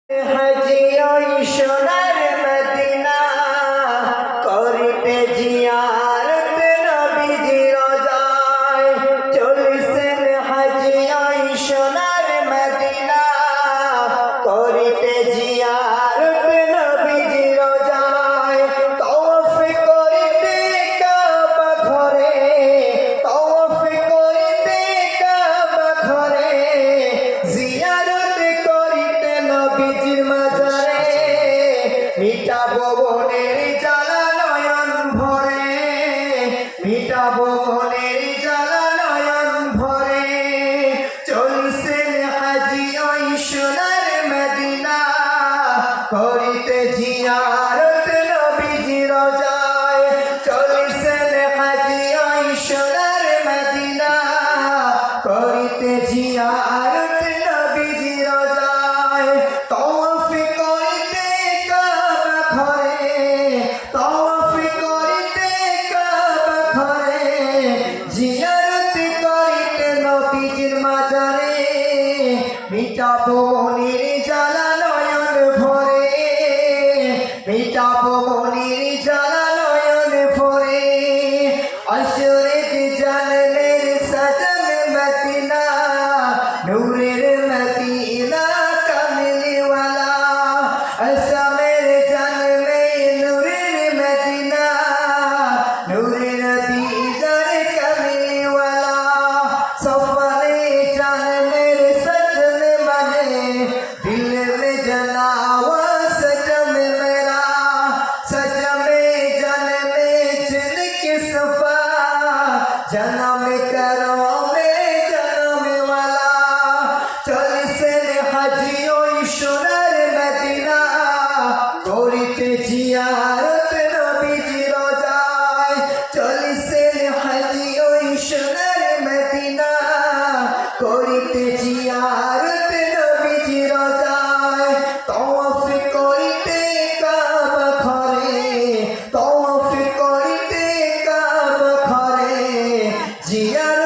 হাজিও সোনার মদিনা করিতে জিয়ারত নবীজি রোজায় চলছেন হাজিও সোনার মদিনা করিতে জিয়ারত নবীজি রোজায় তওয়াফ করিতে কাবা ঘরে তওয়াফ করিতে কাবা ঘরে জিয়ারত করিতে নবীজির মাজারে মিটাবো মনের জ্বালা নয়ন ভরে মিটাবো মনের জ্বালা নয়ন ভরে চলছেন হাজি ওই সোনার মদিনা করিতে জিয়ারত নবীজি রোজায় চলছেন হাজি ওই সোনার মদিনা করিতে জিয়ারত নবীজি রোজায় তওয়াফ করিতে কাবা ঘরে তওয়াফ করিতে কাবা ঘরে জিয়ারত করিতে নবীজির মাজারে মিটাবো মনের জ্বালা নয়ন ভরে মিটাবো মনের জ্বালা নয়ন ভরে আশরিক জান্নাতের সাজান মদিনা নূরের মদিনা কামলিওয়ালা আসামের জানমে নূরের মদিনা নূরের দিদার কামলিওয়ালা সফরে জানমের সজন মানে দিল में जलावा सजम मेरा सजम जन्म जिनके सफा जन्म करो में जन्म वाला चलছেন হাজি ওই সোনার মদিনা করিতে জিয়ারত নবীজি রোজায় চলছেন হাজি ওই সোনার মদিনা করিতে জিয়ারত নবীজি রোজায় তওয়াফ করিতে কাবা ঘরে তওয়াফ করিতে কাবা ঘরে জিয়ারত